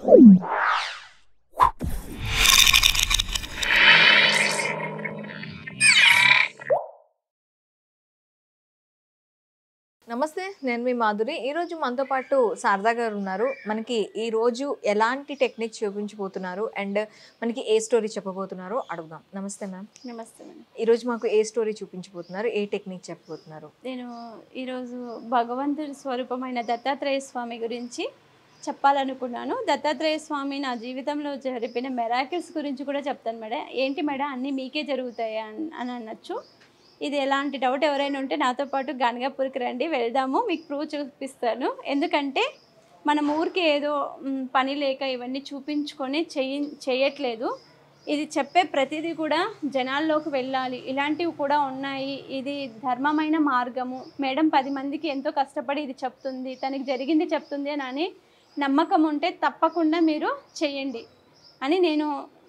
నమస్తే, నేను మీ మాధురి. ఈరోజు మనతో పాటు శారదా గారు ఉన్నారు. మనకి ఈరోజు ఎలాంటి టెక్నిక్ చూపించబోతున్నారు అండ్ మనకి ఏ స్టోరీ చెప్పబోతున్నారో అడుగుదాం. నమస్తే మ్యామ్. నమస్తే మేడం. ఈరోజు మాకు ఏ స్టోరీ చూపించబోతున్నారు, ఏ టెక్నిక్ చెప్పబోతున్నారు? నేను ఈరోజు భగవంతుడి స్వరూపమైన దత్తాత్రేయ స్వామి గురించి చెప్పాలనుకున్నాను. దత్తాత్రేయ స్వామి నా జీవితంలో జరిపిన మెరాకిల్స్ గురించి కూడా చెప్తాను మేడం. ఏంటి మేడం అన్నీ మీకే జరుగుతాయా అని అనొచ్చు. ఇది ఎలాంటి డౌట్ ఎవరైనా ఉంటే నాతో పాటు గనగాపూర్కి రండి, వెళ్దాము, మీకు ప్రూవ్ చూపిస్తాను. ఎందుకంటే మనం ఊరికి ఏదో పని లేక ఇవన్నీ చూపించుకొని చేయట్లేదు. ఇది చెప్పే ప్రతిదీ కూడా జనాల్లోకి వెళ్ళాలి. ఇలాంటివి కూడా ఉన్నాయి, ఇది ధర్మమైన మార్గము, మేడం 10 మందికి ఎంతో కష్టపడి ఇది చెప్తుంది, తనకి జరిగింది చెప్తుంది అని నమ్మకం ఉంటే తప్పకుండా మీరు చేయండి అని నేను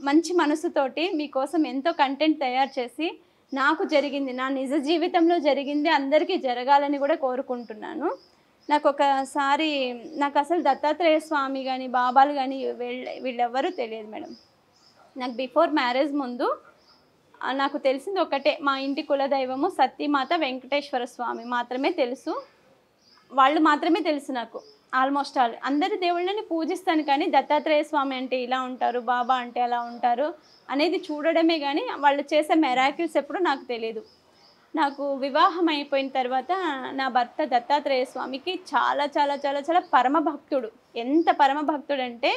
మంచి మనసుతోటి మీకోసం ఎంతో కంటెంట్ తయారు చేసి నాకు జరిగింది, నా నిజ జీవితంలో జరిగింది అందరికీ జరగాలని కూడా కోరుకుంటున్నాను. నాకు ఒకసారి నాకు అసలు దత్తాత్రేయ స్వామి కానీ బాబాలు కానీ వీళ్ళెవ్వరూ తెలియదు మేడం. నాకు బిఫోర్ మ్యారేజ్ ముందు నాకు తెలిసింది ఒకటే, మా ఇంటి కులదైవము సతీమాత వెంకటేశ్వర స్వామి మాత్రమే తెలుసు. వాళ్ళు మాత్రమే తెలుసు నాకు. ఆల్మోస్ట్ ఆల్ అందరి దేవుళ్ళని పూజిస్తాను, కానీ దత్తాత్రేయ స్వామి అంటే ఇలా ఉంటారు, బాబా అంటే అలా ఉంటారు అనేది చూడడమే కానీ వాళ్ళు చేసే మెరాకిల్స్ ఎప్పుడు నాకు తెలియదు. నాకు వివాహం అయిపోయిన తర్వాత నా భర్త దత్తాత్రేయ స్వామికి చాలా చాలా చాలా చాలా పరమభక్తుడు. ఎంత పరమభక్తుడు అంటే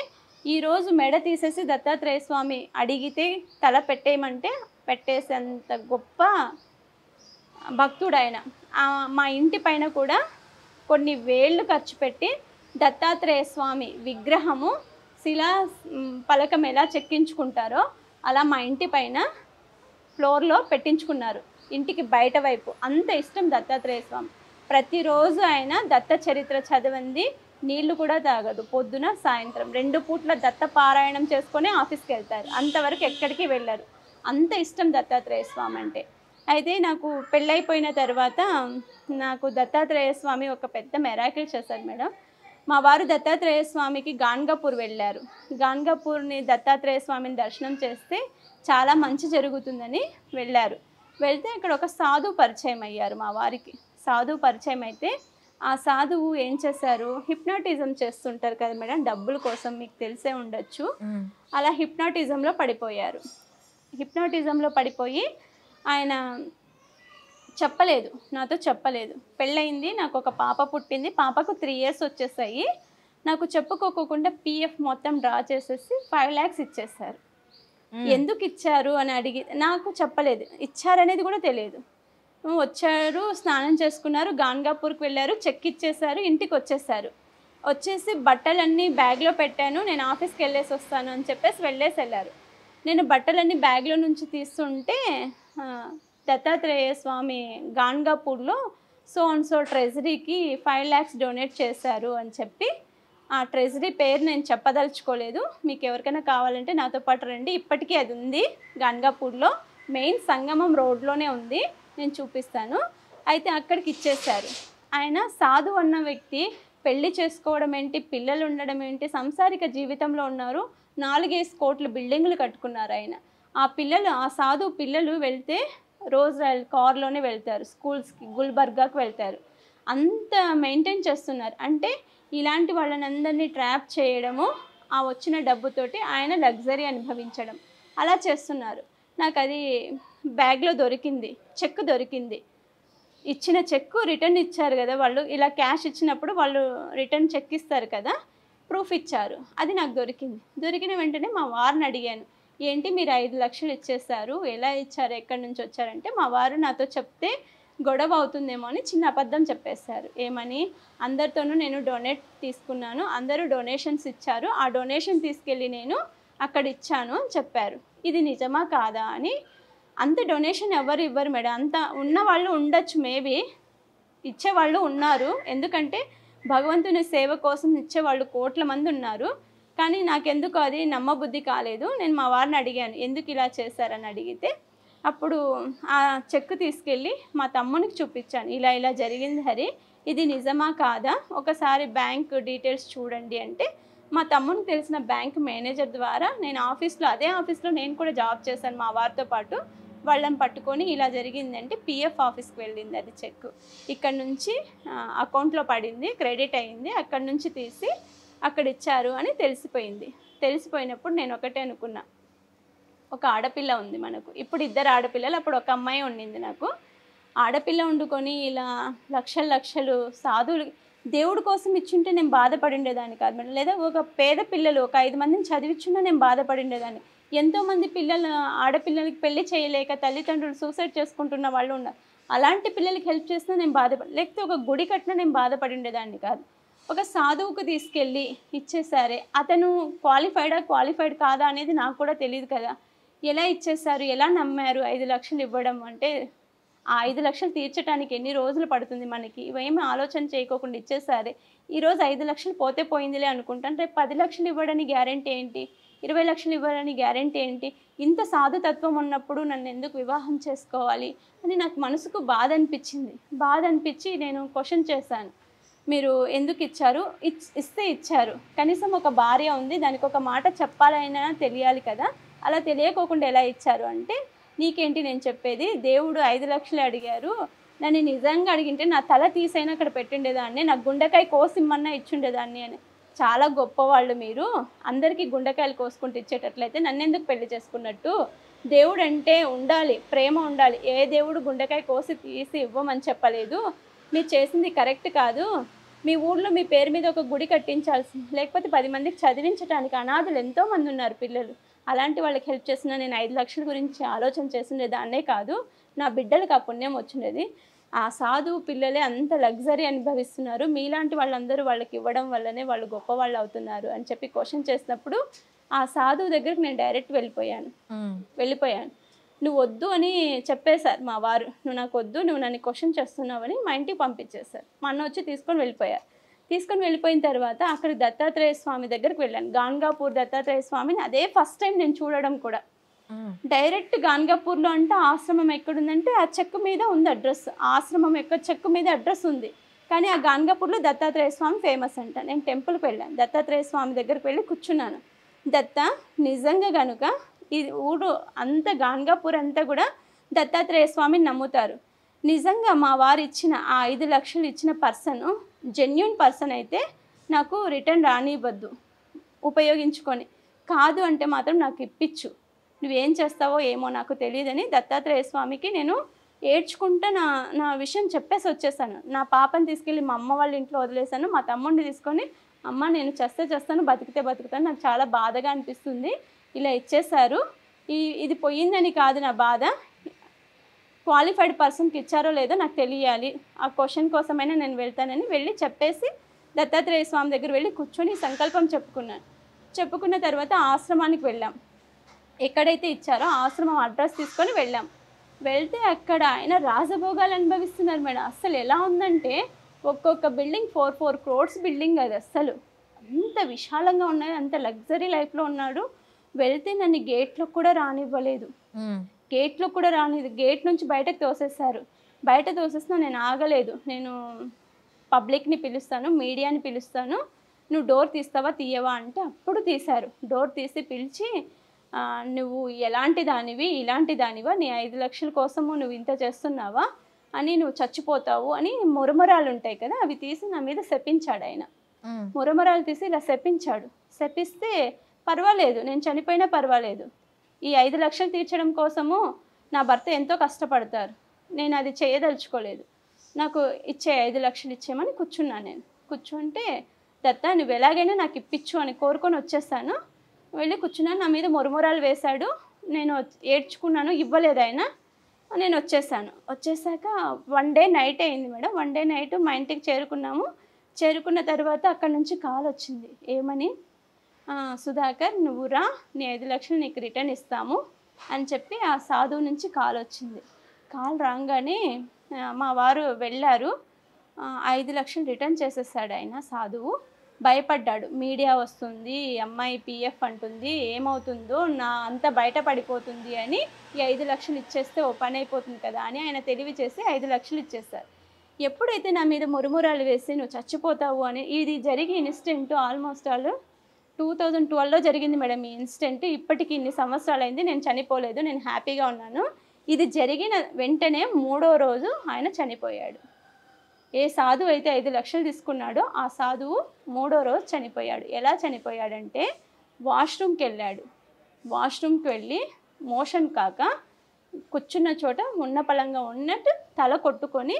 ఈరోజు మెడ తీసేసి దత్తాత్రేయ స్వామి అడిగితే తల పెట్టేయమంటే పెట్టేసేంత గొప్ప భక్తుడు ఆయన. మా ఇంటి పైన కూడా కొన్ని వేళ్ళు ఖర్చు పెట్టి దత్తాత్రేయ స్వామి విగ్రహము శిలా పలకం ఎలా చెక్కించుకుంటారో అలా మా ఇంటి పైన ఫ్లోర్లో పెట్టించుకున్నారు, ఇంటికి బయట వైపు. అంత ఇష్టం దత్తాత్రేయ స్వామి. ప్రతిరోజు ఆయన దత్త చరిత్ర చదివింది నీళ్లు కూడా తాగదు. పొద్దున సాయంత్రం 2 పూట్ల దత్త పారాయణం చేసుకొని ఆఫీస్కి వెళ్తారు. అంతవరకు ఎక్కడికి వెళ్ళరు. అంత ఇష్టం దత్తాత్రేయ స్వామి అంటే. అయితే నాకు పెళ్ళైపోయిన తర్వాత నాకు దత్తాత్రేయ స్వామి ఒక పెద్ద మెరాకిల్ చేశారు మేడం. మా వారు దత్తాత్రేయ స్వామికి గాన్గాపూర్ వెళ్ళారు. గాన్గాపూర్ని దత్తాత్రేయ స్వామిని దర్శనం చేస్తే చాలా మంచి జరుగుతుందని వెళ్ళారు. వెళ్తే అక్కడ ఒక సాధువు పరిచయం అయ్యారు మా వారికి. సాధువు పరిచయం అయితే ఆ సాధువు ఏం చేశారు, హిప్నాటిజం చేస్తుంటారు కదా మేడం, డబ్బుల కోసం, మీకు తెలిసే ఉండొచ్చు. అలా హిప్నాటిజంలో పడిపోయారు. హిప్నాటిజంలో పడిపోయి ఆయన చెప్పలేదు, నాతో చెప్పలేదు. పెళ్ళయింది, నాకు ఒక పాప పుట్టింది, పాపకు 3 years వచ్చేసాయి. నాకు చెప్పుకోకుండా పిఎఫ్ మొత్తం డ్రా చేసేసి 5 lakhs ఇచ్చేసారు. ఎందుకు ఇచ్చారు అని అడిగి నాకు చెప్పలేదు, ఇచ్చారనేది కూడా తెలియదు. వచ్చారు, స్నానం చేసుకున్నారు, గాన్గాపూర్కి వెళ్ళారు, చెక్ ఇచ్చేసారు, ఇంటికి వచ్చేసారు. వచ్చేసి బట్టలన్నీ బ్యాగ్లో పెట్టాను, నేను ఆఫీస్కి వెళ్ళేసి వస్తాను అని చెప్పేసి వెళ్ళారు. నేను బట్టలన్నీ బ్యాగ్లో నుంచి తీస్తుంటే దత్తాత్రేయ స్వామి గాన్గాపూర్లో సో ట్రెజరీకి 5 lakhs డొనేట్ చేశారు అని చెప్పి, ఆ ట్రెజరీ పేరు నేను చెప్పదలుచుకోలేదు, మీకు ఎవరికైనా కావాలంటే నాతో పాటు రండి, ఇప్పటికీ అది ఉంది గాన్గాపూర్లో, మెయిన్ సంగమం రోడ్లోనే ఉంది, నేను చూపిస్తాను. అయితే అక్కడికి ఇచ్చేశారు. ఆయన సాధు అన్న వ్యక్తి పెళ్లి చేసుకోవడం ఏంటి, పిల్లలు ఉండడం ఏంటి, సంసారిక జీవితంలో ఉన్నారు, 4-5 కోట్ల బిల్డింగ్లు కట్టుకున్నారు ఆయన. ఆ సాధు పిల్లలు వెళ్తే రోజు కార్లోనే వెళ్తారు, స్కూల్స్కి, గుల్బర్గాకి వెళ్తారు. అంత మెయింటైన్ చేస్తున్నారు. అంటే ఇలాంటి వాళ్ళని అందరినీ ట్రాప్ చేయడము, ఆ వచ్చిన డబ్బుతోటి ఆయన లగ్జరీ అనుభవించడం, అలా చేస్తున్నారు. నాకు అది బ్యాగ్లో దొరికింది, చెక్ దొరికింది. ఇచ్చిన చెక్కు రిటర్న్ ఇచ్చారు కదా వాళ్ళు, ఇలా క్యాష్ ఇచ్చినప్పుడు వాళ్ళు రిటర్న్ చెక్ ఇస్తారు కదా, ప్రూఫ్ ఇచ్చారు. అది నాకు దొరికింది. దొరికిన వెంటనే మా వారిని అడిగాను, ఏంటి మీరు 5 లక్షలు ఇచ్చేసారు, ఎలా ఇచ్చారు, ఎక్కడి నుంచి వచ్చారంటే మా వారు నాతో చెప్తే గొడవ అవుతుందేమో అని చిన్న అబద్ధం చెప్పేశారు. ఏమని, అందరితోనూ నేను డొనేట్ తీసుకున్నాను, అందరూ డొనేషన్స్ ఇచ్చారు, ఆ డొనేషన్ తీసుకెళ్ళి నేను అక్కడ ఇచ్చాను అని చెప్పారు. ఇది నిజమా కాదా అని. అంత డొనేషన్ ఎవరు ఇవ్వరు మేడం, అంత ఉన్న వాళ్ళు ఉండొచ్చు, మేబీ ఇచ్చేవాళ్ళు ఉన్నారు, ఎందుకంటే భగవంతుని సేవ కోసం ఇచ్చేవాళ్ళు కోట్ల మంది ఉన్నారు. కానీ నాకెందుకు అది నమ్మబుద్ధి కాలేదు. నేను మా వారిని అడిగాను, ఎందుకు ఇలా చేశారని అడిగితే అప్పుడు ఆ చెక్ తీసుకెళ్ళి మా తమ్మునికి చూపించాను, ఇలా జరిగింది హరి, ఇది నిజమా కాదా, ఒకసారి బ్యాంక్ డీటెయిల్స్ చూడండి అంటే మా తమ్మునికి తెలిసిన బ్యాంక్ మేనేజర్ ద్వారా నేను అదే ఆఫీస్లో నేను కూడా జాబ్ చేశాను మా వారితో పాటు. వాళ్ళని పట్టుకొని ఇలా జరిగిందంటే పిఎఫ్ ఆఫీస్కి వెళ్ళింది అది చెక్. ఇక్కడ నుంచి అకౌంట్లో పడింది, క్రెడిట్ అయింది, అక్కడ నుంచి తీసి అక్కడ ఇచ్చారు అని తెలిసిపోయింది. తెలిసిపోయినప్పుడు నేను ఒకటే అనుకున్నా, ఒక ఆడపిల్ల ఉంది మనకు, ఇప్పుడు 2 ఆడపిల్లలు, అప్పుడు ఒక అమ్మాయి ఉండింది నాకు. ఆడపిల్ల వండుకొని ఇలా లక్షలు సాధువులు దేవుడి కోసం ఇచ్చుంటే నేను బాధపడి ఉండేదాన్ని కాదు మేడం. లేదా ఒక పేద పిల్లలు ఒక 5 మందిని చదివించున్నా నేను బాధపడి ఉండేదాన్ని. ఎంతోమంది ఆడపిల్లలకి పెళ్లి చేయలేక తల్లిదండ్రులు సూసైడ్ చేసుకుంటున్న వాళ్ళు ఉన్నారు. అలాంటి పిల్లలకి హెల్ప్ చేసినా నేను లేకపోతే ఒక గుడి కట్టినా నేను బాధపడి ఉండేదాన్ని కాదు. ఒక సాధువుకు తీసుకెళ్ళి ఇచ్చేసారే, అతను క్వాలిఫైడ్ కాదా అనేది నాకు కూడా తెలియదు కదా. ఎలా ఇచ్చేసారు, ఎలా నమ్మారు 5 లక్షలు ఇవ్వడం అంటే, ఆ 5 లక్షలు తీర్చడానికి ఎన్ని రోజులు పడుతుంది మనకి, ఇవేమీ ఆలోచన చేయకోకుండా ఇచ్చేసారే. ఈరోజు 5 లక్షలు పోతే పోయిందిలే అనుకుంటాను, రేపు 10 లక్షలు ఇవ్వడానికి గ్యారెంటీ ఏంటి, 20 లక్షలు ఇవ్వడానికి గ్యారెంటీ ఏంటి, ఇంత సాధుతత్వం ఉన్నప్పుడు నన్ను ఎందుకు వివాహం చేసుకోవాలి అని నాకు మనసుకు బాధ అనిపించి నేను క్వశ్చన్ చేశాను. మీరు ఎందుకు ఇచ్చారు, ఇస్తే ఇచ్చారు, కనీసం ఒక భార్య ఉంది, దానికి ఒక మాట చెప్పాలైనా తెలియాలి కదా, అలా తెలియకోకుండా ఎలా ఇచ్చారు అంటే, నీకేంటి నేను చెప్పేది, దేవుడు 5 లక్షలు అడిగారు, నన్ను నిజంగా అడిగింటే నా తల తీసైనా అక్కడ పెట్టిండేదాన్ని, నా గుండెకాయ కోసిమ్మన్నా ఇచ్చుండేదాన్ని అని. చాలా గొప్పవాళ్ళు మీరు, అందరికీ గుండెకాయలు కోసుకుంటూ ఇచ్చేటట్లయితే నన్నెందుకు పెళ్లి చేసుకున్నట్టు, దేవుడు అంటే ఉండాలి, ప్రేమ ఉండాలి, ఏ దేవుడు గుండెకాయ కోసి తీసి ఇవ్వమని చెప్పలేదు, మీరు చేసింది కరెక్ట్ కాదు, మీ ఊళ్ళో మీ పేరు మీద ఒక గుడి కట్టించాల్సింది, లేకపోతే 10 మందికి చదివించడానికి, అనాథులు ఎంతోమంది ఉన్నారు పిల్లలు, అలాంటి వాళ్ళకి హెల్ప్ చేసిన నేను 5 లక్షల గురించి ఆలోచన చేసిండేదాన్నే కాదు, నా బిడ్డలకు ఆ పుణ్యం వచ్చినది. ఆ సాధువు పిల్లలే అంత లగ్జరీ అనుభవిస్తున్నారు, మీలాంటి వాళ్ళందరూ వాళ్ళకి ఇవ్వడం వల్లనే వాళ్ళు గొప్పవాళ్ళు అవుతున్నారు అని చెప్పి క్వశ్చన్ చేసినప్పుడు ఆ సాధువు దగ్గరికి నేను డైరెక్ట్ వెళ్ళిపోయాను. నువ్వు వద్దు అని చెప్పేశారు మా వారు, నువ్వు నాకు వద్దు, నువ్వు నన్ను క్వశ్చన్ చేస్తున్నావని మా ఇంటికి పంపించేశారు. మా అన్న వచ్చి తీసుకొని వెళ్ళిపోయిన తర్వాత అక్కడ దత్తాత్రేయ స్వామి దగ్గరికి వెళ్ళాను. గాన్గాపూర్ దత్తాత్రేయ స్వామిని అదే ఫస్ట్ టైం నేను చూడడం కూడా. డైరెక్ట్ గాన్గాపూర్లో అంటే ఆశ్రమం ఎక్కడుందంటే ఆ చెక్కు మీద ఉంది అడ్రస్, ఆశ్రమం చెక్కు మీద అడ్రస్ ఉంది, కానీ ఆ గాన్గాపూర్లో దత్తాత్రేయ స్వామి ఫేమస్ అంట. నేను టెంపుల్కి వెళ్ళాను, దత్తాత్రేయ స్వామి దగ్గరికి వెళ్ళి కూర్చున్నాను. దత్త, నిజంగా కనుక ఈ ఊరు అంతా గాన్గాపూర్ అంతా కూడా దత్తాత్రేయ స్వామిని నమ్ముతారు. నిజంగా మా వారు ఇచ్చిన ఆ 5 లక్షలు ఇచ్చిన పర్సన్ జెన్యూన్ పర్సన్ అయితే నాకు రిటర్న్ రానివ్వద్దు, ఉపయోగించుకొని, కాదు అంటే మాత్రం నాకు ఇప్పించు, నువ్వేం చేస్తావో ఏమో నాకు తెలియదని దత్తాత్రేయ స్వామికి నేను ఏడ్చుకుంటా నా విషయం చెప్పేసి వచ్చేసాను. నా పాపని తీసుకెళ్ళి మా అమ్మ వాళ్ళ ఇంట్లో వదిలేసాను. మా తమ్ముడిని తీసుకొని, అమ్మ నేను చేస్తాను, బతికితే బతుకుతాను, నాకు చాలా బాధగా అనిపిస్తుంది, ఇలా ఇచ్చేశారు, ఇది పోయిందని కాదు నా బాధ, క్వాలిఫైడ్ పర్సన్కి ఇచ్చారో లేదో నాకు తెలియాలి, ఆ క్వశ్చన్ కోసమైనా నేను వెళ్తానని వెళ్ళి చెప్పేసి దత్తాత్రేయ స్వామి దగ్గర వెళ్ళి కూర్చొని సంకల్పం చెప్పుకున్న తర్వాత ఆశ్రమానికి వెళ్ళాం. ఎక్కడైతే ఇచ్చారో ఆశ్రమం అడ్రస్ తీసుకొని వెళ్తే అక్కడ ఆయన రాజభోగాలు అనుభవిస్తున్నారు మేడం. అస్సలు ఎలా ఉందంటే ఒక్కొక్క బిల్డింగ్ 4 crores బిల్డింగ్, అది అస్సలు అంత విశాలంగా ఉన్నది, అంత లగ్జరీ లైఫ్లో ఉన్నాడు. వెళ్తే నన్ను గేట్లో కూడా రానివ్వలేదు, గేట్ నుంచి బయటకు తోసేస్తారు. బయట తోసేసినా నేను ఆగలేదు, నేను పబ్లిక్ని పిలుస్తాను, మీడియాని పిలుస్తాను, నువ్వు డోర్ తీయవా అంటే అప్పుడు తీశారు. డోర్ తీసి పిలిచి, నువ్వు ఇలాంటి దానివా, నీ 5 లక్షల కోసము నువ్వు ఇంత చేస్తున్నావా అని, నువ్వు చచ్చిపోతావు అని మురమరాలు ఉంటాయి కదా, అవి తీసి నా మీద శపించాడు ఆయన. మురమరాలు తీసి ఇలా శపిస్తే పర్వాలేదు, నేను చనిపోయినా పర్వాలేదు, ఈ 5 లక్షలు తీర్చడం కోసము నా భర్త ఎంతో కష్టపడతారు, నేను అది చేయదలుచుకోలేదు, నాకు ఇచ్చే 5 లక్షలు ఇచ్చేయమని కూర్చున్నాను. నేను కూర్చుంటే, దత్త నువ్వు ఎలాగైనా నాకు ఇప్పించు అని కోరుకొని వచ్చేసాను. వెళ్ళి కూర్చున్నాను, నా మీద మురమురాలు వేశాడు, నేను ఏడ్చుకున్నాను, ఇవ్వలేదు ఆయన, నేను వచ్చేసాక 1 day నైట్ అయింది మేడం. 1 day నైట్ మా ఇంటికి చేరుకున్న తర్వాత అక్కడ నుంచి కాల్ వచ్చింది, ఏమని, సుధాకర్ నువ్వు రా, నీ 5 లక్షలు నీకు రిటర్న్ ఇస్తాము అని చెప్పి ఆ సాధువు నుంచి కాల్ వచ్చింది. కాల్ రాగానే మా వారు వెళ్ళారు, 5 లక్షలు రిటర్న్ చేసేసాడు ఆయన. సాధువు భయపడ్డాడు, మీడియా వస్తుంది, అమ్మాయి పిఎఫ్ అంటుంది, ఏమవుతుందో, నా అంతా బయట పడిపోతుంది అని, ఈ 5 లక్షలు ఇచ్చేస్తే ఓ పని అయిపోతుంది కదా అని ఆయన తెలివి చేసి 5 లక్షలు ఇచ్చేస్తారు. ఎప్పుడైతే నా మీద మురుమురాలు వేసి నువ్వు చచ్చిపోతావు అని, ఇది జరిగి ఇన్సిడెంట్ ఆల్మోస్ట్ 2012లో జరిగింది మేడం ఈ ఇన్సిడెంట్. ఇప్పటికి ఇన్ని సంవత్సరాలైంది, నేను చనిపోలేదు, నేను హ్యాపీగా ఉన్నాను. ఇది జరిగిన వెంటనే 3వ రోజు ఆయన చనిపోయాడు. ఏ సాధువు అయితే 5 లక్షలు తీసుకున్నాడో ఆ సాధువు 3వ రోజు చనిపోయాడు. ఎలా చనిపోయాడంటే వాష్రూమ్కి వెళ్ళాడు. వాష్రూమ్కి వెళ్ళి మోషన్ కాక కూర్చున్న చోట ఉన్న పలంగా ఉన్నట్టు తల కొట్టుకొని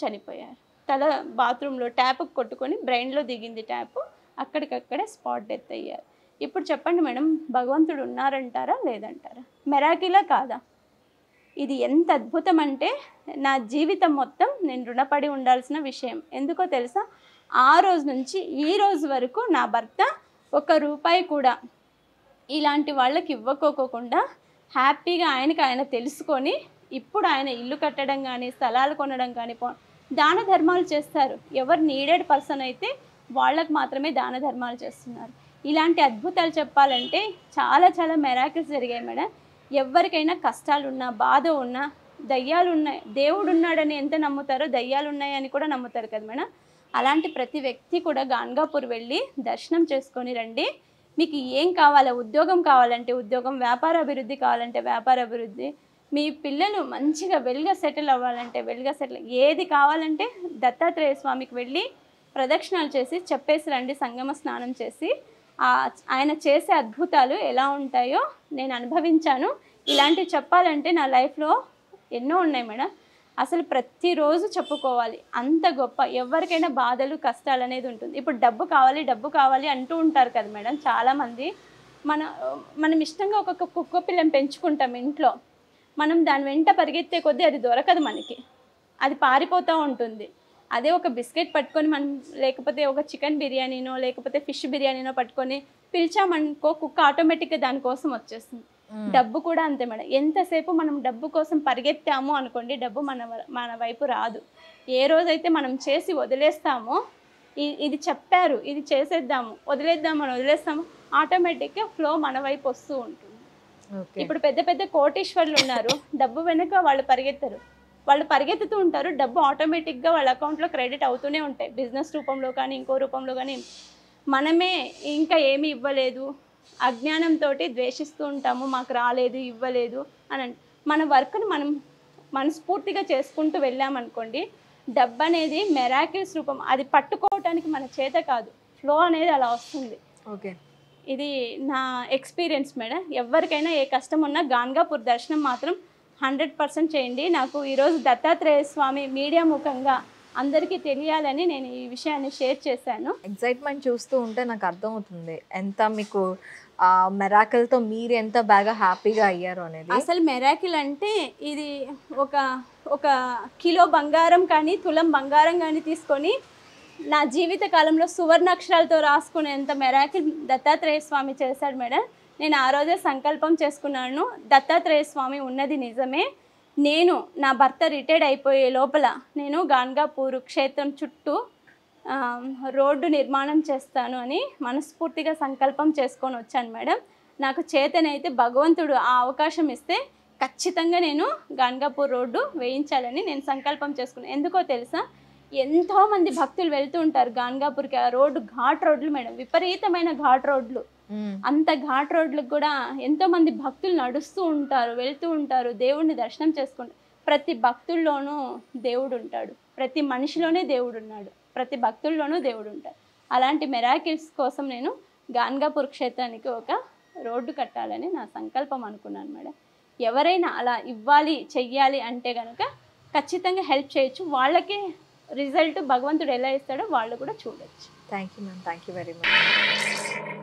చనిపోయారు. తల బాత్రూంలో ట్యాప్కి కొట్టుకొని బ్రెయిన్లో దిగింది ట్యాప్, అక్కడికక్కడే స్పాట్ డెత్ అయ్యారు. ఇప్పుడు చెప్పండి మేడం, భగవంతుడు ఉన్నారంటారా లేదంటారా? మెరాకిలా కాదా? ఇది ఎంత అద్భుతం అంటే నా జీవితం మొత్తం నేను రుణపడి ఉండాల్సిన విషయం. ఎందుకో తెలుసా, ఆ రోజు నుంచి ఈ రోజు వరకు నా భర్త 1 రూపాయి కూడా ఇలాంటి వాళ్ళకి ఇవ్వకోకుండా హ్యాపీగా ఆయన తెలుసుకొని ఇప్పుడు ఆయన ఇల్లు కట్టడం కానీ స్థలాలు కొనడం కానీ దాన ధర్మాలు చేస్తారు. ఎవరు నీడెడ్ పర్సన్ అయితే వాళ్ళకు మాత్రమే దాన ధర్మాలు చేస్తున్నారు. ఇలాంటి అద్భుతాలు చెప్పాలంటే చాలా చాలా మెరాకిల్స్ జరిగాయి మేడం. ఎవరికైనా కష్టాలున్నా బాధ ఉన్నా దయ్యాలు ఉన్నాయి, దేవుడు ఉన్నాడని ఎంత నమ్ముతారో దయ్యాలు ఉన్నాయని కూడా నమ్ముతారు కదా మేడం. అలాంటి ప్రతి వ్యక్తి కూడా గాన్గాపూర్ వెళ్ళి దర్శనం చేసుకొని రండి. మీకు ఏం కావాలో, ఉద్యోగం కావాలంటే ఉద్యోగం, వ్యాపార అభివృద్ధి కావాలంటే వ్యాపార అభివృద్ధి, మీ పిల్లలు మంచిగా వెల్గా సెటిల్ అవ్వాలంటే వెల్గా సెటిల్, ఏది కావాలంటే దత్తాత్రేయ స్వామికి వెళ్ళి ప్రదక్షిణాలు చేసి చెప్పేసి రండి. సంగమ స్నానం చేసి ఆయన చేసే అద్భుతాలు ఎలా ఉంటాయో నేను అనుభవించాను. ఇలాంటివి చెప్పాలంటే నా లైఫ్లో ఎన్నో ఉన్నాయి మేడం. అసలు ప్రతిరోజు చెప్పుకోవాలి, అంత గొప్ప. ఎవరికైనా బాధలు కష్టాలు అనేది ఉంటుంది. ఇప్పుడు డబ్బు కావాలి అంటూ ఉంటారు కదా మేడం చాలామంది. మనం ఇష్టంగా ఒక కుక్క పిల్లని పెంచుకుంటాం ఇంట్లో. మనం దాని వెంట పరిగెత్తే కొద్దీ అది దొరకదు మనకి, అది పారిపోతూ ఉంటుంది. అదే ఒక బిస్కెట్ పట్టుకొని మనం, లేకపోతే ఒక చికెన్ బిర్యానీనో లేకపోతే ఫిష్ బిర్యానీనో పట్టుకొని పిలిచామనుకో, కుక్క ఆటోమేటిక్గా దానికోసం వచ్చేస్తుంది. డబ్బు కూడా అంతే మేడం. ఎంతసేపు మనం డబ్బు కోసం పరిగెత్తాము అనుకోండి, డబ్బు మన వైపు రాదు. ఏ రోజైతే మనం చేసి వదిలేస్తామో, ఇది చెప్పారు ఇది చేసేద్దాము వదిలేస్తాము, ఆటోమేటిక్గా ఫ్లో మన వైపు వస్తూ ఉంటుంది. ఇప్పుడు పెద్ద పెద్ద కోటీశ్వర్లు ఉన్నారు, డబ్బు వెనుక వాళ్ళు పరిగెత్తుతూ ఉంటారు, డబ్బు ఆటోమేటిక్గా వాళ్ళ అకౌంట్లో క్రెడిట్ అవుతూనే ఉంటాయి, బిజినెస్ రూపంలో కానీ ఇంకో రూపంలో కానీ. మనమే ఇంకా ఏమీ ఇవ్వలేదు, అజ్ఞానంతో ద్వేషిస్తూ ఉంటాము, మాకు రాలేదు ఇవ్వలేదు అని. మన వర్క్ని మనం మనస్ఫూర్తిగా చేసుకుంటూ వెళ్ళామనుకోండి, డబ్బు అనేది మెరాకిల్స్ రూపం, అది పట్టుకోవటానికి మన చేత కాదు, ఫ్లో అనేది అలా వస్తుంది. ఓకే, ఇది నా ఎక్స్పీరియన్స్ మేడం. ఎవరికైనా ఏ కష్టం ఉన్నా గాన్గాపూర్ దర్శనం మాత్రం 100% చేయండి. నాకు ఈరోజు దత్తాత్రేయ స్వామి మీడియా ముఖంగా అందరికీ తెలియాలని నేను ఈ విషయాన్ని షేర్ చేశాను. ఎక్సైట్మెంట్ చూస్తూ ఉంటే నాకు అర్థమవుతుంది ఎంత మీకు మెరాకిల్తో మీరు ఎంత బాగా హ్యాపీగా అయ్యారు అనేది. అసలు మెరాకిల్ అంటే ఇది ఒక కిలో బంగారం కానీ తులం బంగారం కానీ తీసుకొని నా జీవిత కాలంలో సువర్ణాక్షరాలతో రాసుకునేంత మెరాకిల్ దత్తాత్రేయ స్వామి చేశాడు మేడం. నేను ఆ రోజే సంకల్పం చేసుకున్నాను, దత్తాత్రేయ స్వామి ఉన్నది నిజమే, నేను నా భర్త రిటైర్డ్ అయిపోయే లోపల నేను గాన్గాపూర్ క్షేత్రం చుట్టూ రోడ్డు నిర్మాణం చేస్తాను అని మనస్ఫూర్తిగా సంకల్పం చేసుకొని వచ్చాను మేడం. నాకు చేతనైతే భగవంతుడు ఆ అవకాశం ఇస్తే ఖచ్చితంగా నేను గాన్గాపూర్ రోడ్డు వేయించాలని నేను సంకల్పం చేసుకున్నాను. ఎందుకో తెలుసా, ఎంతోమంది భక్తులు వెళ్తూ ఉంటారు గాన్గాపూర్కి. ఆ రోడ్డు ఘాట్ రోడ్లు మేడం, విపరీతమైన ఘాట్ రోడ్లు. అంత ఘాట్ రోడ్లకు కూడా ఎంతోమంది భక్తులు నడుస్తూ ఉంటారు, వెళ్తూ ఉంటారు, దేవుడిని దర్శనం చేసుకుంటారు. ప్రతి భక్తుల్లోనూ దేవుడు ఉంటాడు, ప్రతి మనిషిలోనే దేవుడు ఉన్నాడు, ప్రతి భక్తుల్లోనూ దేవుడు ఉంటాడు. అలాంటి మెరాకిల్స్ కోసం నేను గాన్గాపూర్ క్షేత్రానికి ఒక రోడ్డు కట్టాలని నా సంకల్పం అనుకున్నాను మేడం. ఎవరైనా అలా ఇవ్వాలి చెయ్యాలి అంటే కనుక ఖచ్చితంగా హెల్ప్ చేయొచ్చు. వాళ్ళకి రిజల్ట్ భగవంతుడు ఎలా ఇస్తాడో వాళ్ళు కూడా చూడొచ్చు. Thank you ma'am, thank you very much.